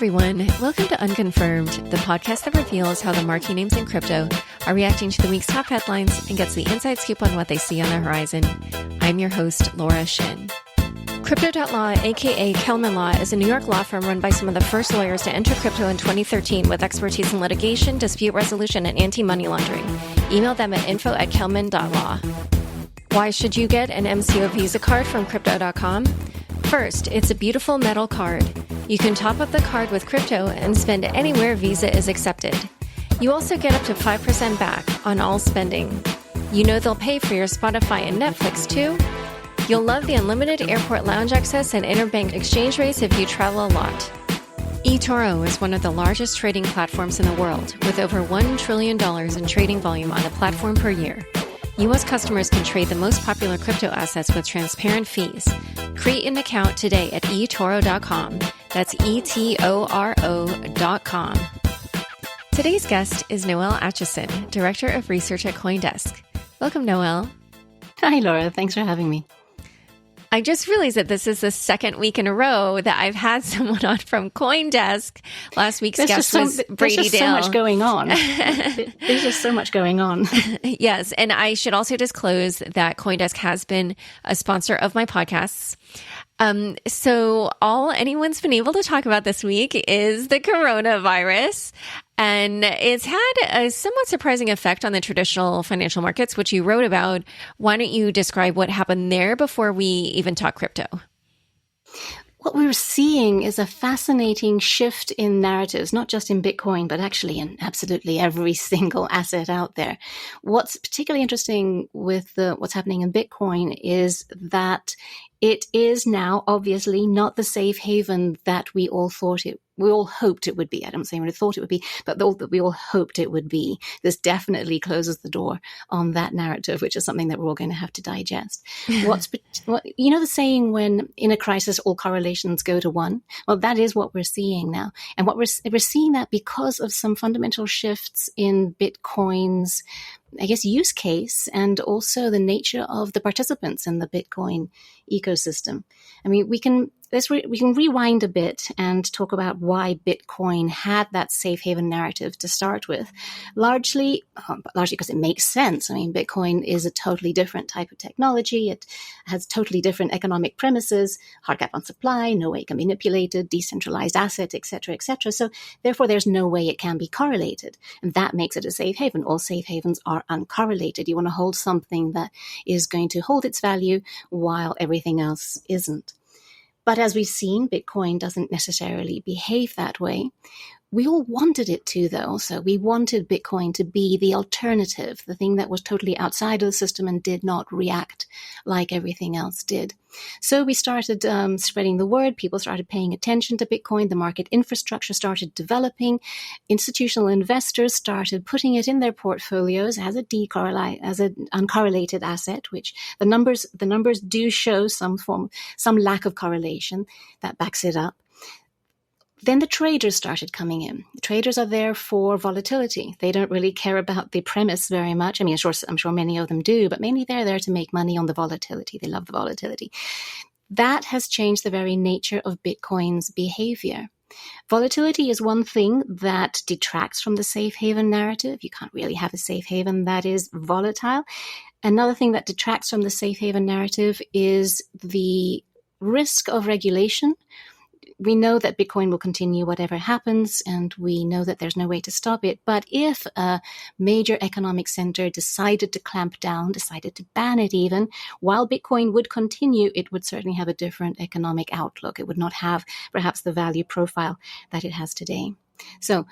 everyone. Welcome to Unconfirmed, the podcast that reveals how the marquee names in crypto are reacting to the week's top headlines and gets the inside scoop on what they see on the horizon. I'm your host, Laura Shin. Crypto.law, aka Kelman Law, is a New York law firm run by some of the first lawyers to enter crypto in 2013 with expertise in litigation, dispute resolution, and anti-money laundering. Email them at info@kelman.law. Why should you get an MCO Visa card from Crypto.com? First, it's a beautiful metal card. You can top up the card with crypto and spend anywhere Visa is accepted. You also get up to 5% back on all spending. You know they'll pay for your Spotify and Netflix too? You'll love the unlimited airport lounge access and interbank exchange rates if you travel a lot. eToro is one of the largest trading platforms in the world, with over $1 trillion in trading volume on the platform per year. U.S. customers can trade the most popular crypto assets with transparent fees. Create an account today at eToro.com. That's ETORO.com. Today's guest is Noelle Acheson, Director of Research at CoinDesk. Welcome, Noelle. Hi, Laura. Thanks for having me. I just realized that this is the second week in a row that I've had someone on from CoinDesk. Last week's guest was Brady Dale. There's just so much going on. There's just so much going on. Yes. And I should also disclose that CoinDesk has been a sponsor of my podcasts. So all anyone's been able to talk about this week is the coronavirus. And it's had a somewhat surprising effect on the traditional financial markets, which you wrote about. Why don't you describe what happened there before we even talk crypto? What we're seeing is a fascinating shift in narratives, not just in Bitcoin, but actually in absolutely every single asset out there. What's particularly interesting with what's happening in Bitcoin is that it is now obviously not the safe haven that we all hoped it would be. I don't say we thought it would be, but that we all hoped it would be. This definitely closes the door on that narrative, which is something that we're all going to have to digest. You know the saying, when in a crisis, all correlations go to one? Well, that is what we're seeing now. And what we're seeing that because of some fundamental shifts in Bitcoin's, I guess, use case, and also the nature of the participants in the Bitcoin ecosystem. I mean, we can rewind a bit and talk about why Bitcoin had that safe haven narrative to start with. Largely because it makes sense. I mean, Bitcoin is a totally different type of technology. It has totally different economic premises, hard cap on supply, no way it can be manipulated, decentralized asset, et cetera, et cetera. So therefore, there's no way it can be correlated. And that makes it a safe haven. All safe havens are uncorrelated. You want to hold something that is going to hold its value while everything else isn't. But as we've seen, Bitcoin doesn't necessarily behave that way. We all wanted it to, though. So we wanted Bitcoin to be the alternative, the thing that was totally outside of the system and did not react like everything else did. So we started spreading the word. People started paying attention to Bitcoin. The market infrastructure started developing. Institutional investors started putting it in their portfolios as an uncorrelated asset, which the numbers do show some lack of correlation that backs it up. Then the traders started coming in. The traders are there for volatility. They don't really care about the premise very much. I mean, I'm sure many of them do, but mainly they're there to make money on the volatility. They love the volatility. That has changed the very nature of Bitcoin's behavior. Volatility is one thing that detracts from the safe haven narrative. You can't really have a safe haven that is volatile. Another thing that detracts from the safe haven narrative is the risk of regulation. We know that Bitcoin will continue whatever happens, and we know that there's no way to stop it. But if a major economic center decided to clamp down, decided to ban it even, while Bitcoin would continue, it would certainly have a different economic outlook. It would not have perhaps the value profile that it has today. So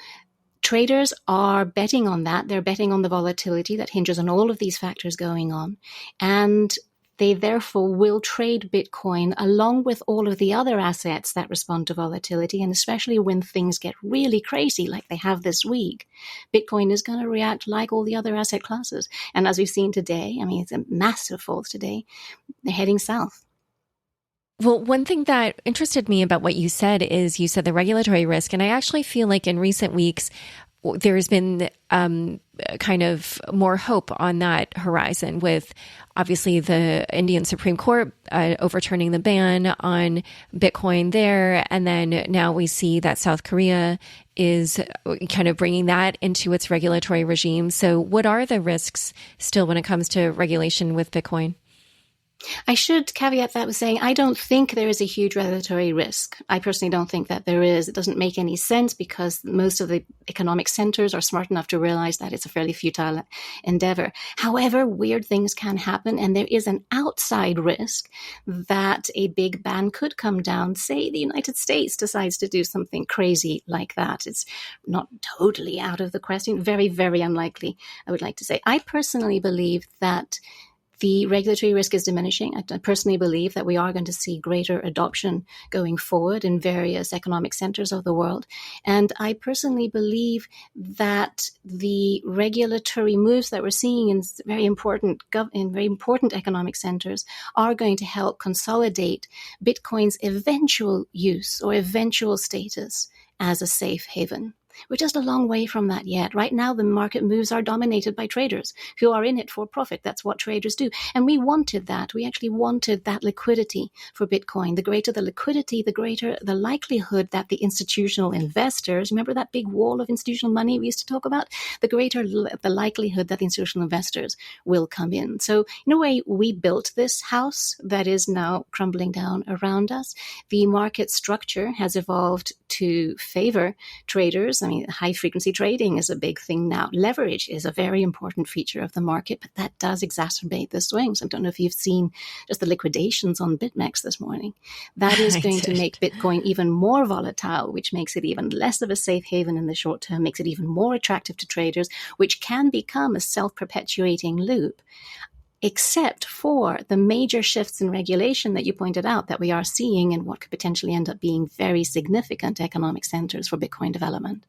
traders are betting on that. They're betting on the volatility that hinges on all of these factors going on. And they therefore will trade Bitcoin along with all of the other assets that respond to volatility. And especially when things get really crazy like they have this week, Bitcoin is going to react like all the other asset classes. And as we've seen today, I mean, it's a massive fall today. They're heading south. Well, one thing that interested me about what you said is you said the regulatory risk. And I actually feel like in recent weeks, there's been kind of more hope on that horizon with obviously the Indian Supreme Court overturning the ban on Bitcoin there. And then now we see that South Korea is kind of bringing that into its regulatory regime. So what are the risks still when it comes to regulation with Bitcoin? I should caveat that with saying I don't think there is a huge regulatory risk. I personally don't think that there is. It doesn't make any sense because most of the economic centers are smart enough to realize that it's a fairly futile endeavor. However, weird things can happen, and there is an outside risk that a big ban could come down. Say the United States decides to do something crazy like that. It's not totally out of the question. Very, very unlikely, I would like to say. I personally believe that the regulatory risk is diminishing. I personally believe that we are going to see greater adoption going forward in various economic centers of the world. And I personally believe that the regulatory moves that we're seeing in very important economic centers are going to help consolidate Bitcoin's eventual use or eventual status as a safe haven. We're just a long way from that yet. Right now, the market moves are dominated by traders who are in it for profit. That's what traders do. And we wanted that. We actually wanted that liquidity for Bitcoin. The greater the liquidity, the greater the likelihood that the institutional investors, remember that big wall of institutional money we used to talk about? The greater the likelihood that the institutional investors will come in. So in a way, we built this house that is now crumbling down around us. The market structure has evolved to favor traders. I mean, high frequency trading is a big thing now. Leverage is a very important feature of the market, but that does exacerbate the swings. I don't know if you've seen just the liquidations on BitMEX this morning. That is going to make Bitcoin even more volatile, which makes it even less of a safe haven in the short term, makes it even more attractive to traders, which can become a self-perpetuating loop. Except for the major shifts in regulation that you pointed out that we are seeing and what could potentially end up being very significant economic centers for Bitcoin development.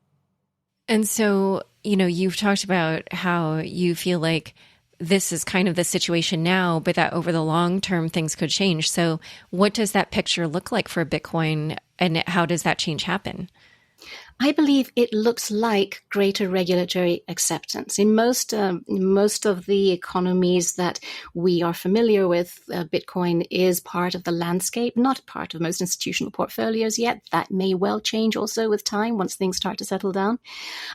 And so, you've talked about how you feel like this is kind of the situation now, but that over the long term, things could change. So what does that picture look like for Bitcoin, and how does that change happen? I believe it looks like greater regulatory acceptance. In most of the economies that we are familiar with, Bitcoin is part of the landscape, not part of most institutional portfolios yet. That may well change also with time once things start to settle down.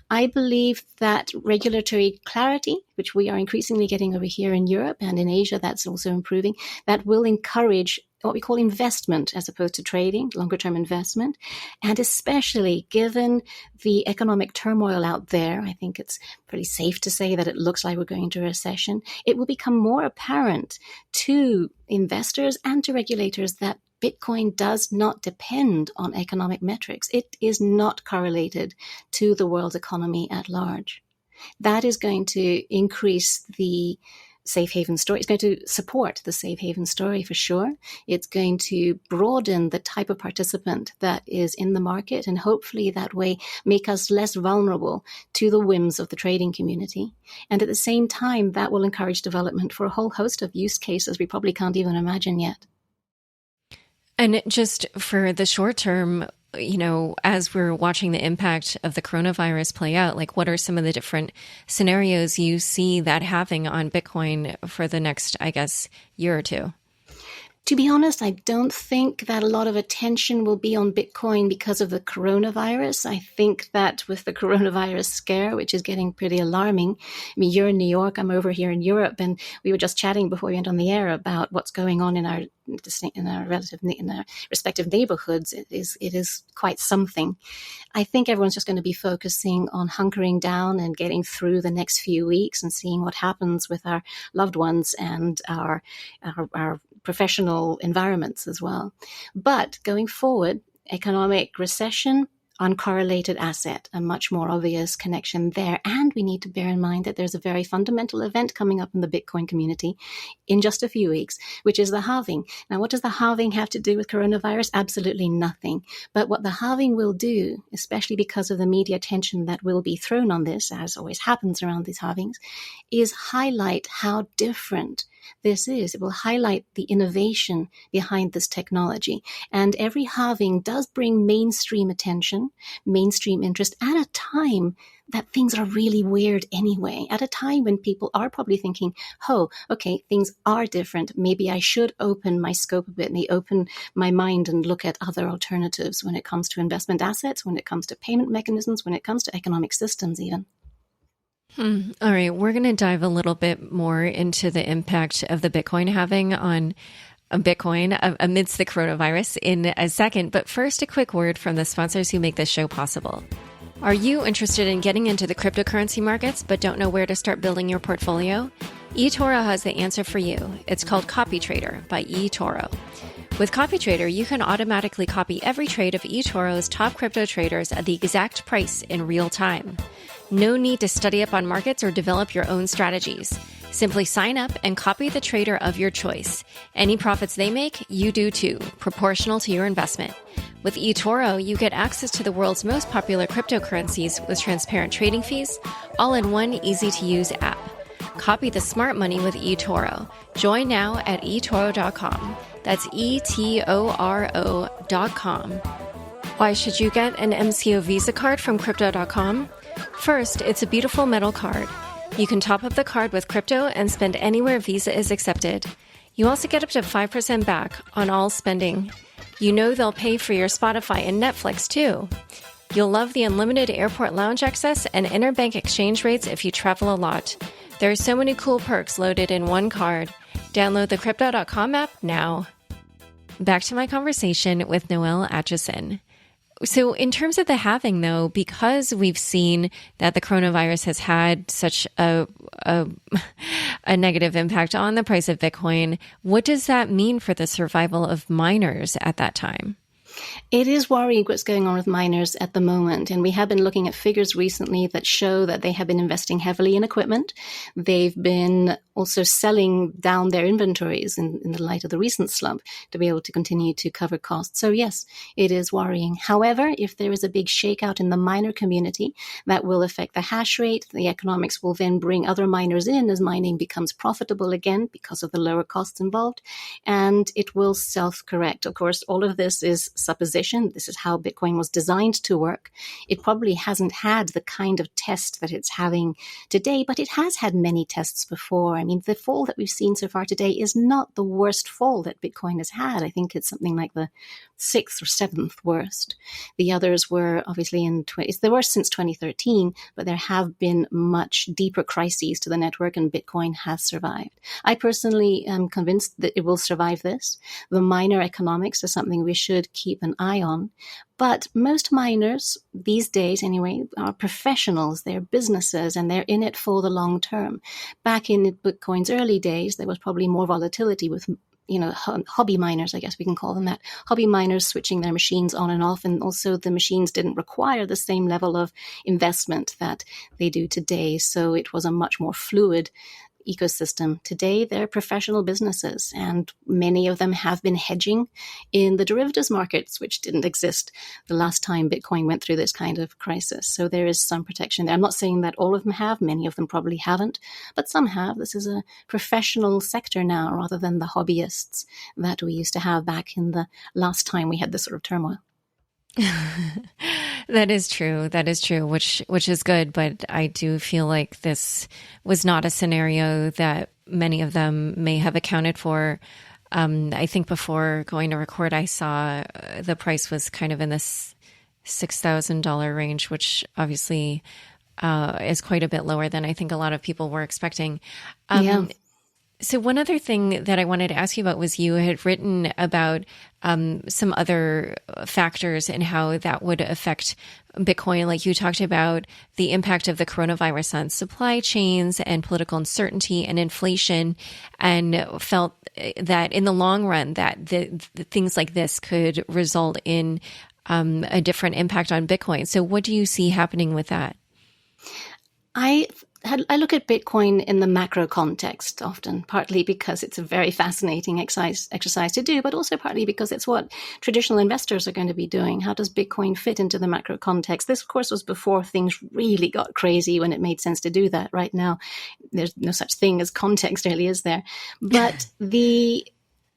I believe that regulatory clarity, which we are increasingly getting over here in Europe and in Asia, that's also improving, that will encourage what we call investment as opposed to trading, longer term investment. And especially given the economic turmoil out there, I think it's pretty safe to say that it looks like we're going into a recession. It will become more apparent to investors and to regulators that Bitcoin does not depend on economic metrics. It is not correlated to the world's economy at large. That is going to increase the safe haven story. It's going to support the safe haven story for sure. It's going to broaden the type of participant that is in the market, and hopefully that way make us less vulnerable to the whims of the trading community. And at the same time, that will encourage development for a whole host of use cases we probably can't even imagine yet. And just for the short term, as we're watching the impact of the coronavirus play out, like what are some of the different scenarios you see that having on Bitcoin for the next, year or two? To be honest, I don't think that a lot of attention will be on Bitcoin because of the coronavirus. I think that with the coronavirus scare, which is getting pretty alarming, I mean, you're in New York, I'm over here in Europe, and we were just chatting before we went on the air about what's going on in our respective neighborhoods. It is quite something. I think everyone's just going to be focusing on hunkering down and getting through the next few weeks and seeing what happens with our loved ones and our professional environments as well. But going forward, economic recession, uncorrelated asset, a much more obvious connection there. And we need to bear in mind that there's a very fundamental event coming up in the Bitcoin community in just a few weeks, which is the halving. Now, what does the halving have to do with coronavirus? Absolutely nothing. But what the halving will do, especially because of the media attention that will be thrown on this, as always happens around these halvings, is highlight how different this is. It will highlight the innovation behind this technology. And every halving does bring mainstream attention, mainstream interest at a time that things are really weird anyway, at a time when people are probably thinking, oh, okay, things are different. Maybe I should open my scope a bit, maybe open my mind and look at other alternatives when it comes to investment assets, when it comes to payment mechanisms, when it comes to economic systems even. All right, we're going to dive a little bit more into the impact of the Bitcoin halving on Bitcoin amidst the coronavirus in a second. But first, a quick word from the sponsors who make this show possible. Are you interested in getting into the cryptocurrency markets but don't know where to start building your portfolio? eToro has the answer for you. It's called CopyTrader by eToro. With CopyTrader, you can automatically copy every trade of eToro's top crypto traders at the exact price in real time. No need to study up on markets or develop your own strategies. Simply sign up and copy the trader of your choice. Any profits they make, you do too, proportional to your investment. With eToro, you get access to the world's most popular cryptocurrencies with transparent trading fees, all in one easy-to-use app. Copy the smart money with eToro. Join now at eToro.com. That's eToro.com. Why should you get an MCO Visa card from Crypto.com? First, it's a beautiful metal card. You can top up the card with crypto and spend anywhere Visa is accepted. You also get up to 5% back on all spending. You know they'll pay for your Spotify and Netflix too. You'll love the unlimited airport lounge access and interbank exchange rates if you travel a lot. There are so many cool perks loaded in one card. Download the Crypto.com app now. Back to my conversation with Noelle Acheson. So in terms of the halving, though, because we've seen that the coronavirus has had such a negative impact on the price of Bitcoin, what does that mean for the survival of miners at that time? It is worrying what's going on with miners at the moment. And we have been looking at figures recently that show that they have been investing heavily in equipment. They've been also selling down their inventories in the light of the recent slump to be able to continue to cover costs. So yes, it is worrying. However, if there is a big shakeout in the miner community, that will affect the hash rate. The economics will then bring other miners in as mining becomes profitable again because of the lower costs involved. And it will self-correct. Of course, all of this is supposition. This is how Bitcoin was designed to work. It probably hasn't had the kind of test that it's having today, but it has had many tests before. I mean, the fall that we've seen so far today is not the worst fall that Bitcoin has had. I think it's something like the 6th or 7th worst. The others were obviously it's the worst since 2013, but there have been much deeper crises to the network and Bitcoin has survived. I personally am convinced that it will survive this. The miner economics is something we should keep an eye on. But most miners these days, anyway, are professionals. They're businesses and they're in it for the long term. Back in Bitcoin's early days, there was probably more volatility with hobby miners, I guess we can call them that. Hobby miners switching their machines on and off. And also the machines didn't require the same level of investment that they do today. So it was a much more fluid ecosystem. Today, they're professional businesses, and many of them have been hedging in the derivatives markets, which didn't exist the last time Bitcoin went through this kind of crisis. So there is some protection there. I'm not saying that all of them have. Many of them probably haven't, but some have. This is a professional sector now rather than the hobbyists that we used to have back in the last time we had this sort of turmoil. That is true. That is true, which is good. But I do feel like this was not a scenario that many of them may have accounted for. I think before going to record, I saw the price was kind of in this $6,000 range, which obviously is quite a bit lower than I think a lot of people were expecting. So one other thing that I wanted to ask you about was you had written about some other factors and how that would affect Bitcoin. Like you talked about the impact of the coronavirus on supply chains and political uncertainty and inflation, and felt that in the long run that the things like this could result in a different impact on Bitcoin. So what do you see happening with that? I I look at Bitcoin in the macro context often, partly because it's a very fascinating exercise to do, but also partly because it's what traditional investors are going to be doing. How does Bitcoin fit into the macro context? This, of course, was before things really got crazy when it made sense to do that. Right now, there's no such thing as context, really, is there? But the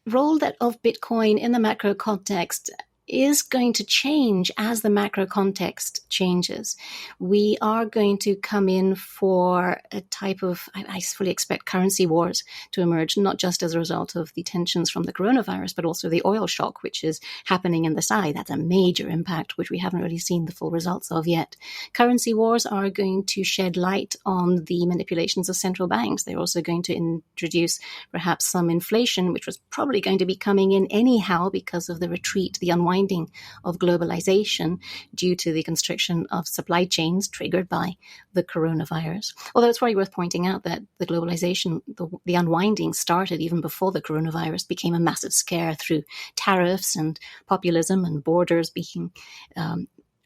role of Bitcoin in the macro context is going to change as the macro context changes. We are going to come in for a type of, I fully expect currency wars to emerge, not just as a result of the tensions from the coronavirus, but also the oil shock, which is happening in the side. That's a major impact, which we haven't really seen the full results of yet. Currency wars are going to shed light on the manipulations of central banks. They're also going to introduce perhaps some inflation, which was probably going to be coming in anyhow because of the retreat, the unwinding of globalization due to the constriction of supply chains triggered by the coronavirus. Although it's probably worth pointing out that the globalization, the unwinding started even before the coronavirus became a massive scare through tariffs and populism and borders being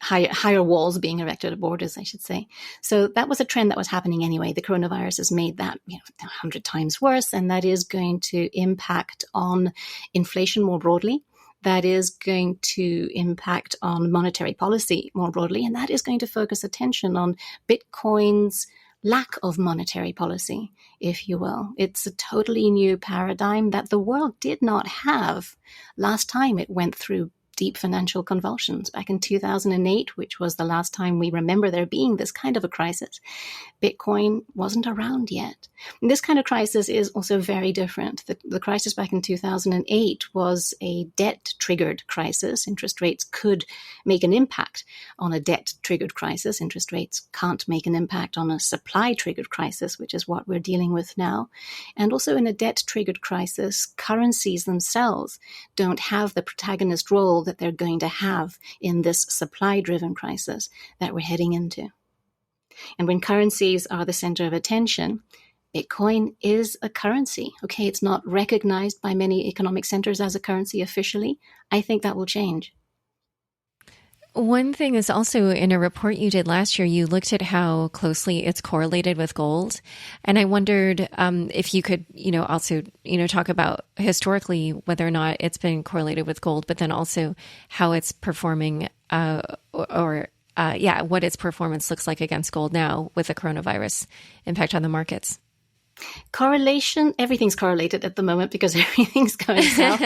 higher walls being erected at borders, I should say. So that was a trend that was happening anyway. The coronavirus has made that 100 times worse, and that is going to impact on inflation more broadly. That is going to impact on monetary policy more broadly, and that is going to focus attention on Bitcoin's lack of monetary policy, if you will. It's a totally new paradigm that the world did not have last time it went through deep financial convulsions back in 2008, which was the last time we remember there being this kind of a crisis. Bitcoin wasn't around yet. And this kind of crisis is also very different. The crisis back in 2008 was a debt-triggered crisis. Interest rates could make an impact on a debt-triggered crisis. Interest rates can't make an impact on a supply-triggered crisis, which is what we're dealing with now. And also in a debt-triggered crisis, currencies themselves don't have the protagonist role that they're going to have in this supply-driven crisis that we're heading into. And when currencies are the center of attention, Bitcoin is a currency. Okay, it's not recognized by many economic centers as a currency officially. I think that will change. One thing is also in a report you did last year, you looked at how closely it's correlated with gold. And I wondered if you could, also, talk about historically whether or not it's been correlated with gold, but then also how it's performing what its performance looks like against gold now with the coronavirus impact on the markets. Correlation, everything's correlated at the moment because everything's going south.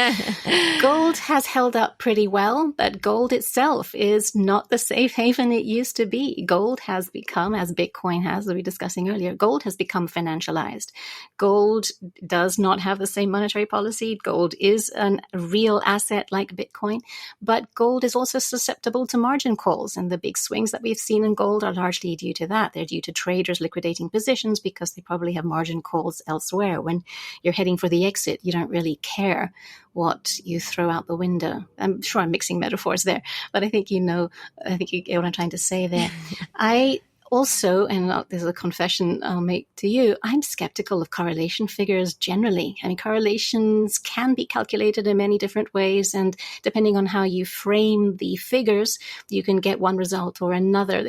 Gold has held up pretty well, but gold itself is not the safe haven it used to be. Gold has become, as Bitcoin has, as we were discussing earlier, gold has become financialized. Gold does not have the same monetary policy. Gold is a real asset like Bitcoin, but gold is also susceptible to margin calls. And the big swings that we've seen in gold are largely due to that. They're due to traders liquidating positions because they probably have margin calls elsewhere. When you're heading for the exit, you don't really care what you throw out the window. I'm sure I'm mixing metaphors there, but I think you get what I'm trying to say there. I also, and there's a confession I'll make to you, I'm skeptical of correlation figures generally. I mean, correlations can be calculated in many different ways, and depending on how you frame the figures, you can get one result or another.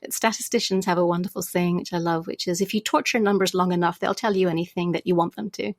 Statisticians have a wonderful saying, which I love, which is if you torture numbers long enough, they'll tell you anything that you want them to.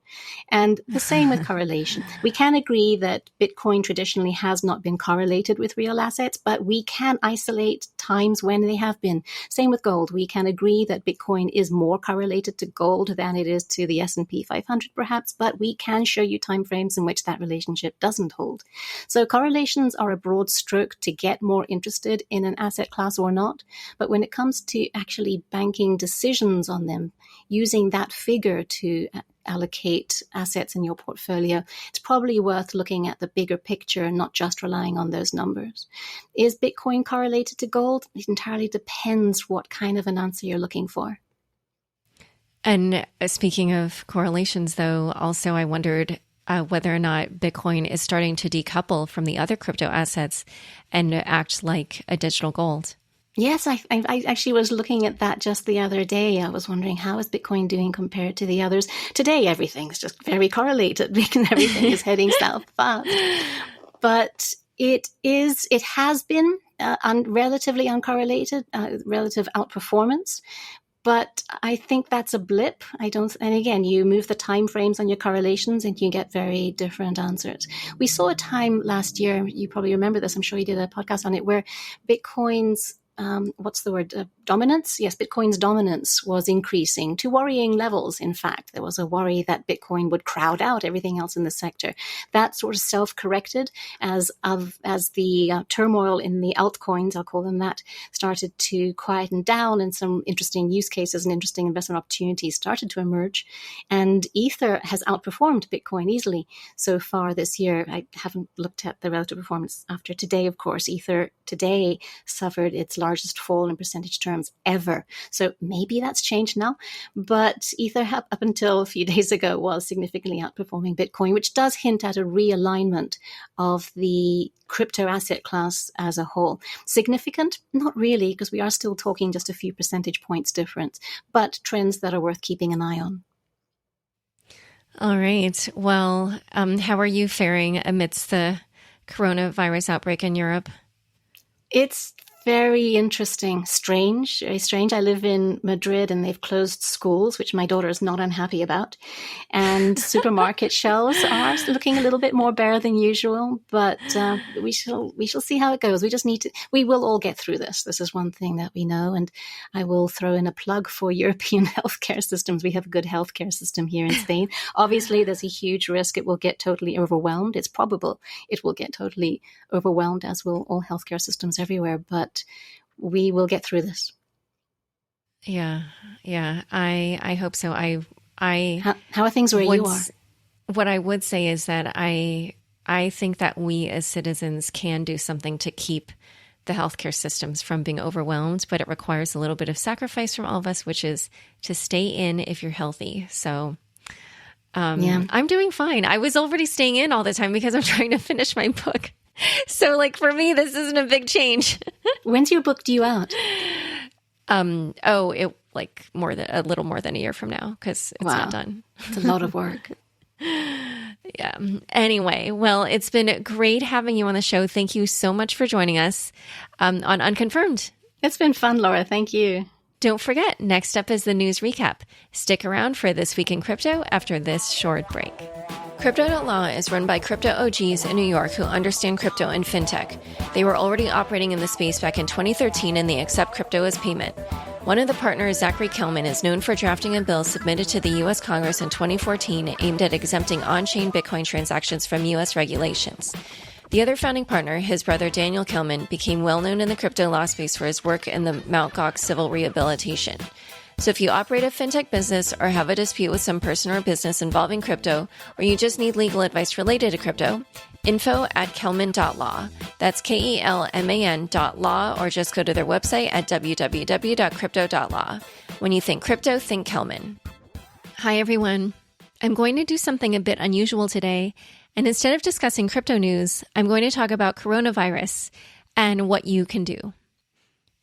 And the same with correlation. We can agree that Bitcoin traditionally has not been correlated with real assets, but we can isolate times when they have been. Same with gold. We can agree that Bitcoin is more correlated to gold than it is to the S&P 500 perhaps, but we can show you timeframes in which that relationship doesn't hold. So correlations are a broad stroke to get more interested in an asset class or not. But when it comes to actually banking decisions on them, using that figure to allocate assets in your portfolio, it's probably worth looking at the bigger picture and not just relying on those numbers. Is Bitcoin correlated to gold? It entirely depends what kind of an answer you're looking for. And speaking of correlations, though, also I wondered whether or not Bitcoin is starting to decouple from the other crypto assets and act like a digital gold. Yes, I actually was looking at that just the other day. I was wondering, how is Bitcoin doing compared to the others? Today, everything's just very correlated because everything is heading south fast. But it has been relatively uncorrelated, relative outperformance. But I think that's a blip. And again, you move the time frames on your correlations and you get very different answers. We saw a time last year, you probably remember this, I'm sure you did a podcast on it, where Bitcoin's dominance? Yes, Bitcoin's dominance was increasing to worrying levels. In fact, there was a worry that Bitcoin would crowd out everything else in the sector. That sort of self-corrected as the turmoil in the altcoins, I'll call them that, started to quieten down, and some interesting use cases and interesting investment opportunities started to emerge. And Ether has outperformed Bitcoin easily so far this year. I haven't looked at the relative performance after today, of course. Ether today suffered its largest fall in percentage terms ever. So maybe that's changed now. But Ether up until a few days ago was significantly outperforming Bitcoin, which does hint at a realignment of the crypto asset class as a whole. Significant? Not really, because we are still talking just a few percentage points difference, but trends that are worth keeping an eye on. All right. Well, how are you faring amidst the coronavirus outbreak in Europe? It's very interesting. Strange, very strange. I live in Madrid and they've closed schools, which my daughter is not unhappy about. And supermarket shelves are looking a little bit more bare than usual, but we shall see how it goes. We will all get through this. This is one thing that we know. And I will throw in a plug for European healthcare systems. We have a good healthcare system here in Spain. Obviously, there's a huge risk it will get totally overwhelmed. It's probable it will get totally overwhelmed, as will all healthcare systems everywhere. But we will get through this. Yeah. I hope so. How are things where you are? What I would say is that I think that we as citizens can do something to keep the healthcare systems from being overwhelmed, but it requires a little bit of sacrifice from all of us, which is to stay in if you're healthy. So I'm doing fine. I was already staying in all the time because I'm trying to finish my book. So for me, this isn't a big change. When's your book due out? A little more than a year from now, because it's not done. It's a lot of work. Yeah. Anyway, well, it's been great having you on the show. Thank you so much for joining us on Unconfirmed. It's been fun, Laura. Thank you. Don't forget, next up is the news recap. Stick around for This Week in Crypto after this short break. Crypto.law is run by crypto OGs in New York who understand crypto and fintech. They were already operating in the space back in 2013 and they accept crypto as payment. One of the partners, Zachary Kelman, is known for drafting a bill submitted to the U.S. Congress in 2014 aimed at exempting on-chain Bitcoin transactions from U.S. regulations. The other founding partner, his brother Daniel Kelman, became well known in the crypto law space for his work in the Mt. Gox civil rehabilitation. So if you operate a fintech business or have a dispute with some person or business involving crypto, or you just need legal advice related to crypto, info@kelman.law. That's KELMAN.law, or just go to their website at www.crypto.law. When you think crypto, think Kelman. Hi, everyone. I'm going to do something a bit unusual today, and instead of discussing crypto news, I'm going to talk about coronavirus and what you can do.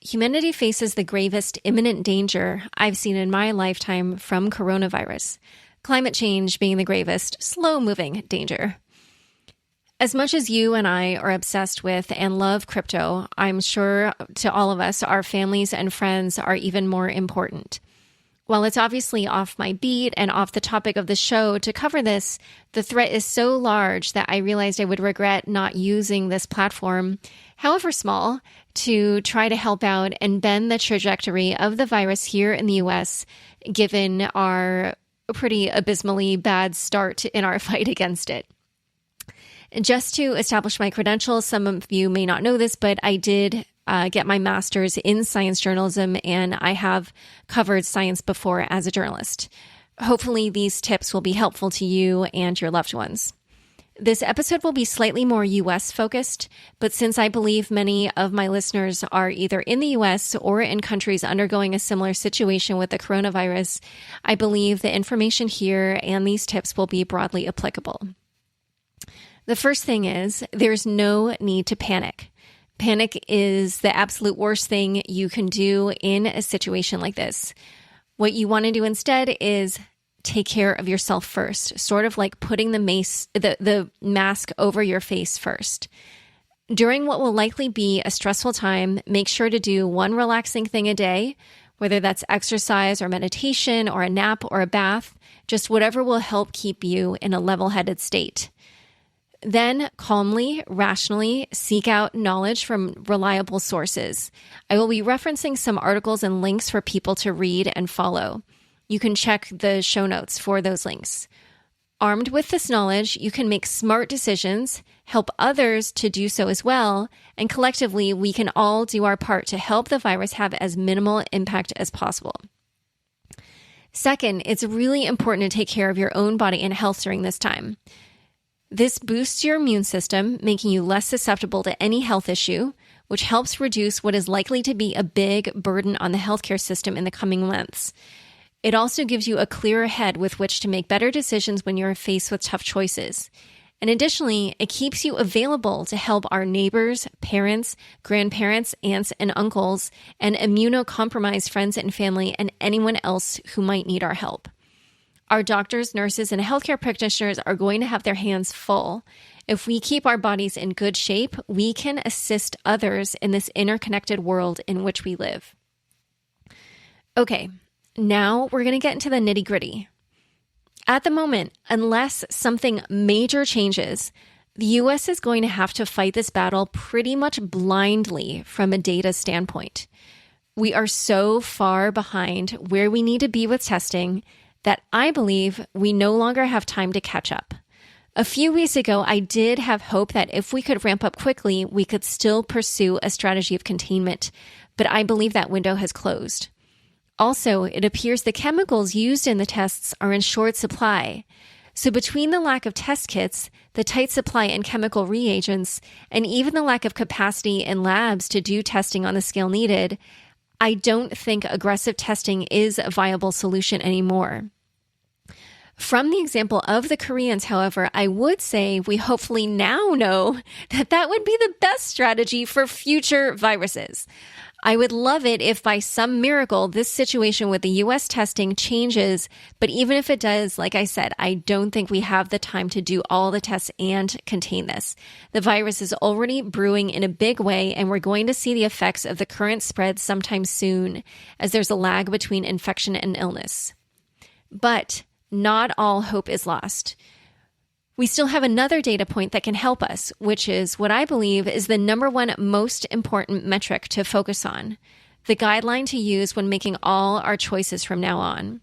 Humanity faces the gravest imminent danger I've seen in my lifetime from coronavirus, climate change being the gravest, slow-moving danger. As much as you and I are obsessed with and love crypto, I'm sure to all of us, our families and friends are even more important. While it's obviously off my beat and off the topic of the show to cover this, the threat is so large that I realized I would regret not using this platform, however small, to try to help out and bend the trajectory of the virus here in the U.S., given our pretty abysmally bad start in our fight against it. Just to establish my credentials, some of you may not know this, but I did get my master's in science journalism, and I have covered science before as a journalist. Hopefully these tips will be helpful to you and your loved ones. This episode will be slightly more U.S. focused, but since I believe many of my listeners are either in the U.S. or in countries undergoing a similar situation with the coronavirus, I believe the information here and these tips will be broadly applicable. The first thing is there's no need to panic. Panic is the absolute worst thing you can do in a situation like this. What you want to do instead is take care of yourself first, sort of like putting the mask over your face first. During what will likely be a stressful time, make sure to do one relaxing thing a day, whether that's exercise or meditation or a nap or a bath, just whatever will help keep you in a level-headed state. Then calmly, rationally seek out knowledge from reliable sources. I will be referencing some articles and links for people to read and follow. You can check the show notes for those links. Armed with this knowledge, you can make smart decisions, help others to do so as well, and collectively, we can all do our part to help the virus have as minimal impact as possible. Second, it's really important to take care of your own body and health during this time. This boosts your immune system, making you less susceptible to any health issue, which helps reduce what is likely to be a big burden on the healthcare system in the coming months. It also gives you a clearer head with which to make better decisions when you're faced with tough choices. And additionally, it keeps you available to help our neighbors, parents, grandparents, aunts and uncles, and immunocompromised friends and family, and anyone else who might need our help. Our doctors, nurses, and healthcare practitioners are going to have their hands full. If we keep our bodies in good shape, we can assist others in this interconnected world in which we live. Okay, now we're going to get into the nitty-gritty. At the moment, unless something major changes, the U.S. is going to have to fight this battle pretty much blindly from a data standpoint. We are so far behind where we need to be with testing that I believe we no longer have time to catch up. A few weeks ago, I did have hope that if we could ramp up quickly, we could still pursue a strategy of containment, but I believe that window has closed. Also, it appears the chemicals used in the tests are in short supply. So between the lack of test kits, the tight supply in chemical reagents, and even the lack of capacity in labs to do testing on the scale needed, I don't think aggressive testing is a viable solution anymore. From the example of the Koreans, however, I would say we hopefully now know that that would be the best strategy for future viruses. I would love it if by some miracle this situation with the U.S. testing changes, but even if it does, like I said, I don't think we have the time to do all the tests and contain this. The virus is already brewing in a big way, and we're going to see the effects of the current spread sometime soon, as there's a lag between infection and illness. But not all hope is lost. We still have another data point that can help us, which is what I believe is the number one most important metric to focus on, the guideline to use when making all our choices from now on.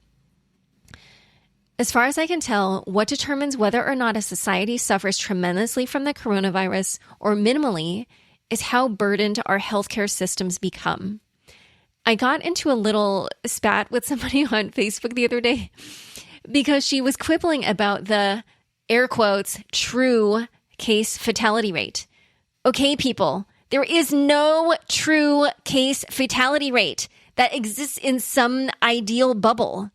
As far as I can tell, what determines whether or not a society suffers tremendously from the coronavirus or minimally is how burdened our healthcare systems become. I got into a little spat with somebody on Facebook the other day because she was quibbling about the air quotes, true case fatality rate. Okay, people, there is no true case fatality rate that exists in some ideal bubble.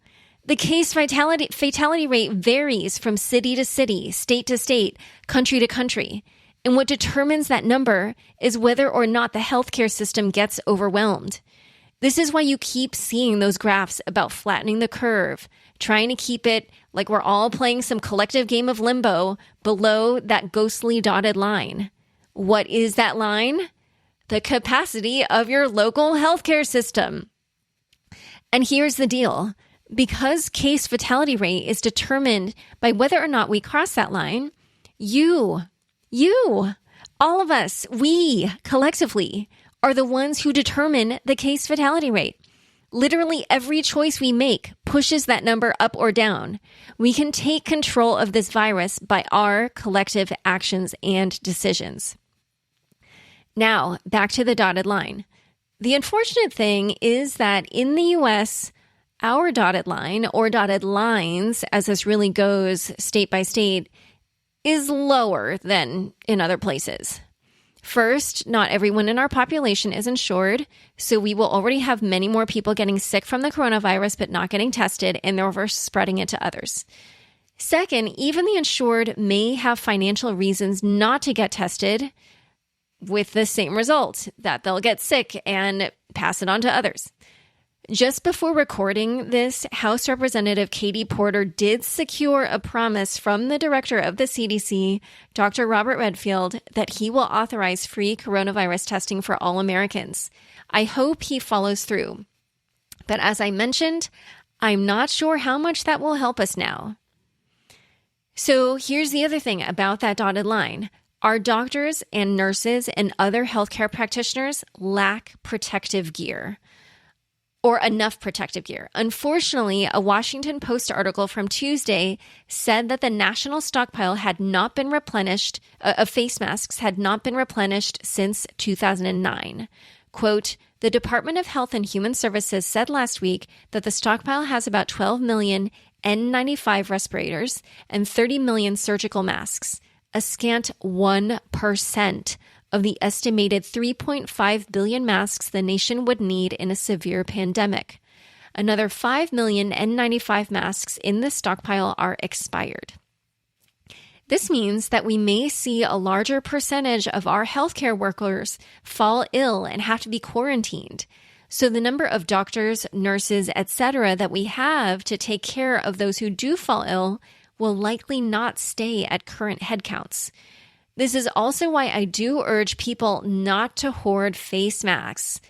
The case fatality rate varies from city to city, state to state, country to country. And what determines that number is whether or not the healthcare system gets overwhelmed. This is why you keep seeing those graphs about flattening the curve, trying to keep it like we're all playing some collective game of limbo below that ghostly dotted line. What is that line? The capacity of your local healthcare system. And here's the deal. Because case fatality rate is determined by whether or not we cross that line, you, all of us, we collectively are the ones who determine the case fatality rate. Literally every choice we make pushes that number up or down. We can take control of this virus by our collective actions and decisions. Now, back to the dotted line. The unfortunate thing is that in the U.S., our dotted line, or dotted lines, as this really goes state by state, is lower than in other places. First, not everyone in our population is insured, so we will already have many more people getting sick from the coronavirus but not getting tested, and therefore spreading it to others. Second, even the insured may have financial reasons not to get tested, with the same result, that they'll get sick and pass it on to others. Just before recording this, House Representative Katie Porter did secure a promise from the director of the CDC, Dr. Robert Redfield, that he will authorize free coronavirus testing for all Americans. I hope he follows through. But as I mentioned, I'm not sure how much that will help us now. So here's the other thing about that dotted line. Our doctors and nurses and other healthcare practitioners lack protective gear, or enough protective gear. Unfortunately, a Washington Post article from Tuesday said that the national stockpile had not been replenished, of face masks had not been replenished since 2009. Quote, the Department of Health and Human Services said last week that the stockpile has about 12 million N95 respirators and 30 million surgical masks, a scant 1% of the estimated 3.5 billion masks the nation would need in a severe pandemic. Another 5 million N95 masks in the stockpile are expired. This means that we may see a larger percentage of our healthcare workers fall ill and have to be quarantined. So the number of doctors, nurses, etc. that we have to take care of those who do fall ill will likely not stay at current headcounts. This is also why I do urge people not to hoard face masks.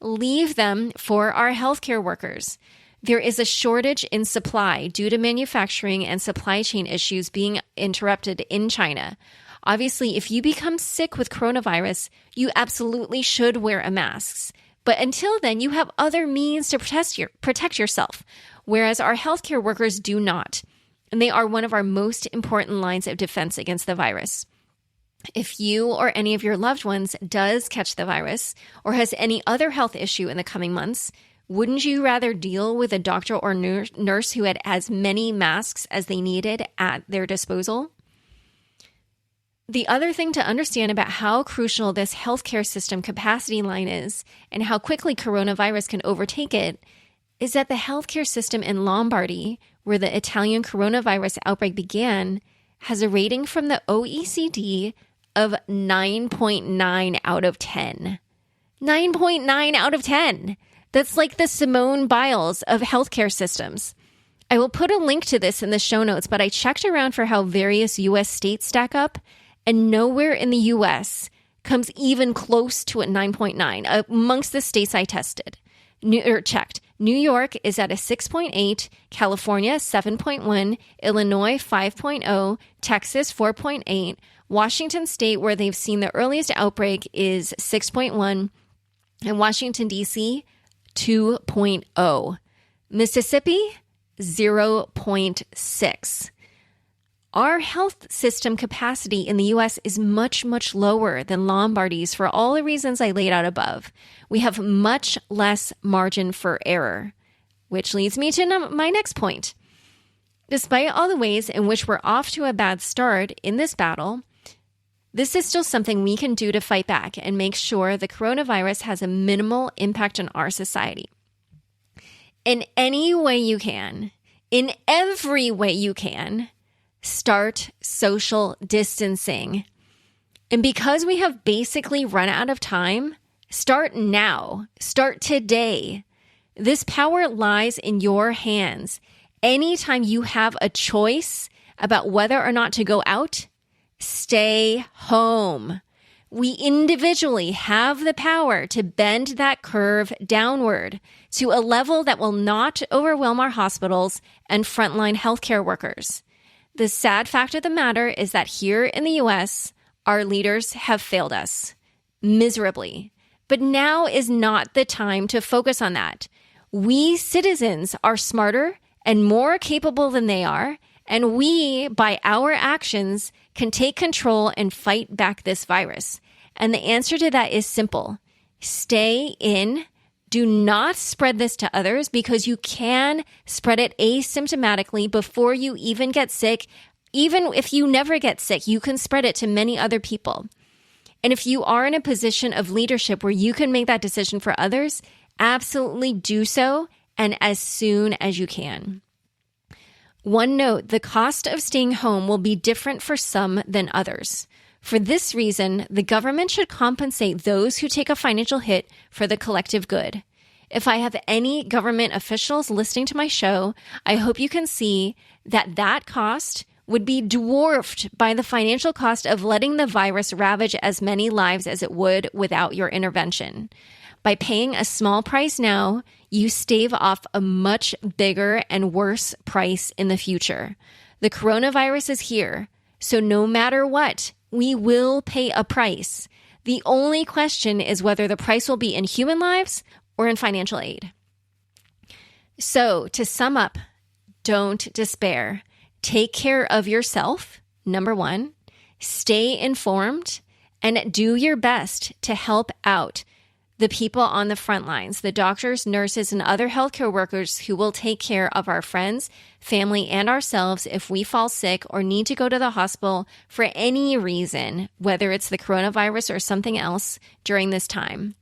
Leave them for our healthcare workers. There is a shortage in supply due to manufacturing and supply chain issues being interrupted in China. Obviously, if you become sick with coronavirus, you absolutely should wear a mask. But until then, you have other means to protect yourself, whereas our healthcare workers do not. And they are one of our most important lines of defense against the virus. If you or any of your loved ones does catch the virus or has any other health issue in the coming months, wouldn't you rather deal with a doctor or nurse who had as many masks as they needed at their disposal? The other thing to understand about how crucial this healthcare system capacity line is and how quickly coronavirus can overtake it is that the healthcare system in Lombardy, where the Italian coronavirus outbreak began, has a rating from the OECD of 9.9 out of 10. 9.9 out of 10. That's like the Simone Biles of healthcare systems. I will put a link to this in the show notes, but I checked around for how various U.S. states stack up, and nowhere in the U.S. comes even close to a 9.9 amongst the states I checked. New York is at a 6.8, California 7.1, Illinois 5.0, Texas 4.8, Washington State, where they've seen the earliest outbreak, is 6.1, and Washington, D.C., 2.0. Mississippi, 0.6. Our health system capacity in the U.S. is much, much lower than Lombardy's for all the reasons I laid out above. We have much less margin for error, which leads me to my next point. Despite all the ways in which we're off to a bad start in this battle, this is still something we can do to fight back and make sure the coronavirus has a minimal impact on our society. In any way you can, in every way you can, start social distancing. And because we have basically run out of time, start now. Start today. This power lies in your hands. Anytime you have a choice about whether or not to go out, stay home. We individually have the power to bend that curve downward to a level that will not overwhelm our hospitals and frontline healthcare workers. The sad fact of the matter is that here in the U.S., our leaders have failed us miserably. But now is not the time to focus on that. We citizens are smarter and more capable than they are, and we, by our actions, can take control and fight back this virus. And the answer to that is simple. Stay in. Do not spread this to others because you can spread it asymptomatically before you even get sick. Even if you never get sick, you can spread it to many other people. And if you are in a position of leadership where you can make that decision for others, absolutely do so, and as soon as you can. One note, the cost of staying home will be different for some than others. For this reason, the government should compensate those who take a financial hit for the collective good. If I have any government officials listening to my show, I hope you can see that that cost would be dwarfed by the financial cost of letting the virus ravage as many lives as it would without your intervention. By paying a small price now, you stave off a much bigger and worse price in the future. The coronavirus is here, so no matter what, we will pay a price. The only question is whether the price will be in human lives or in financial aid. So, to sum up, don't despair. Take care of yourself, number one. Stay informed and do your best to help out the people on the front lines, the doctors, nurses, and other healthcare workers who will take care of our friends, family, and ourselves if we fall sick or need to go to the hospital for any reason, whether it's the coronavirus or something else during this time.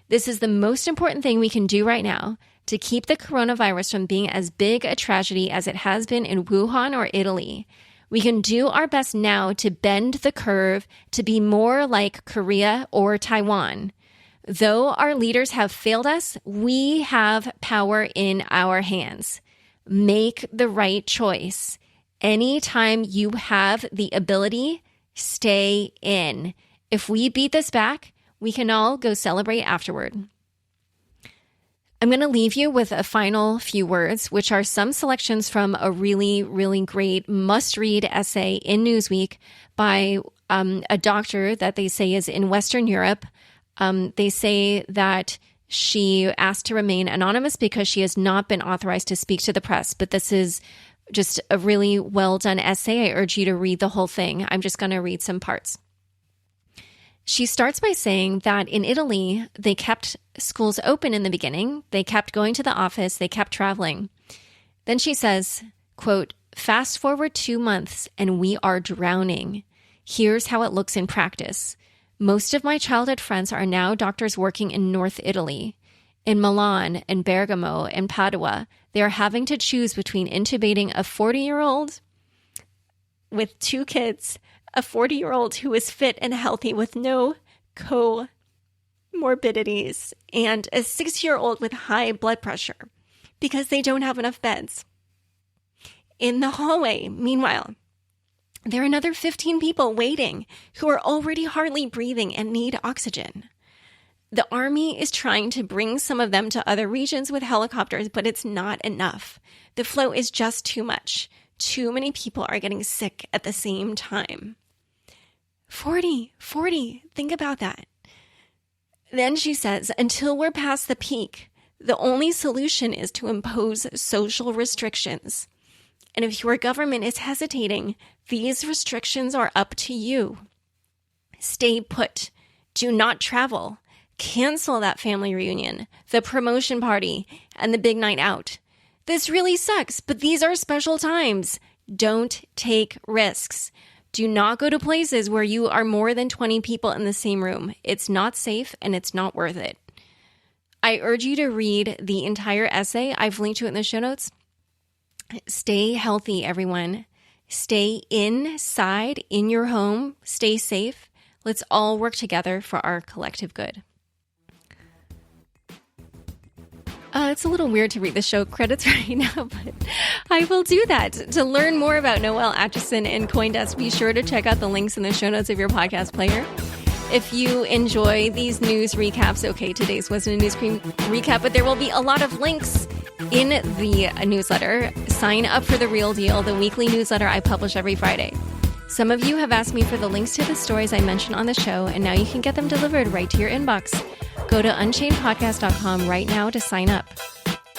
This is the most important thing we can do right now to keep the coronavirus from being as big a tragedy as it has been in Wuhan or Italy. We can do our best now to bend the curve to be more like Korea or Taiwan. Though our leaders have failed us, we have power in our hands. Make the right choice. Anytime you have the ability, stay in. If we beat this back, we can all go celebrate afterward. I'm going to leave you with a final few words, which are some selections from a really, really great must-read essay in Newsweek by a doctor that they say is in Western Europe. They say that she asked to remain anonymous because she has not been authorized to speak to the press. But this is just a really well-done essay. I urge you to read the whole thing. I'm just going to read some parts. She starts by saying that in Italy, they kept schools open in the beginning. They kept going to the office. They kept traveling. Then she says, quote, "Fast forward 2 months and we are drowning. Here's how it looks in practice. Most of my childhood friends are now doctors working in North Italy. In Milan and Bergamo and Padua, they are having to choose between intubating a 40-year-old with 2 kids, a 40-year-old who is fit and healthy with no comorbidities, and a 6-year-old with high blood pressure because they don't have enough beds. In the hallway, meanwhile, there are another 15 people waiting who are already hardly breathing and need oxygen. The army is trying to bring some of them to other regions with helicopters, but it's not enough. The flow is just too much. Too many people are getting sick at the same time." 40, think about that. Then she says, until we're past the peak, the only solution is to impose social restrictions. And if your government is hesitating, these restrictions are up to you. Stay put. Do not travel. Cancel that family reunion, the promotion party, and the big night out. This really sucks, but these are special times. Don't take risks. Do not go to places where you are more than 20 people in the same room. It's not safe and it's not worth it. I urge you to read the entire essay. I've linked to it in the show notes. Stay healthy, everyone. Stay inside in your home. Stay safe. Let's all work together for our collective good. It's a little weird to read the show credits right now, but I will do that. To learn more about Noelle Acheson and CoinDesk, be sure to check out the links in the show notes of your podcast player. If you enjoy these news recaps, okay, today's wasn't a news recap, but there will be a lot of links in the newsletter. Sign up for The Real Deal, the weekly newsletter I publish every Friday. Some of you have asked me for the links to the stories I mentioned on the show, and now you can get them delivered right to your inbox. Go to unchainedpodcast.com right now to sign up.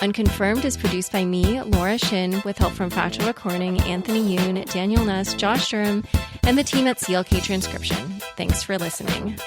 Unconfirmed is produced by me, Laura Shin, with help from Factual Recording, Anthony Yoon, Daniel Nuss, Josh Durham, and the team at CLK Transcription. Thanks for listening.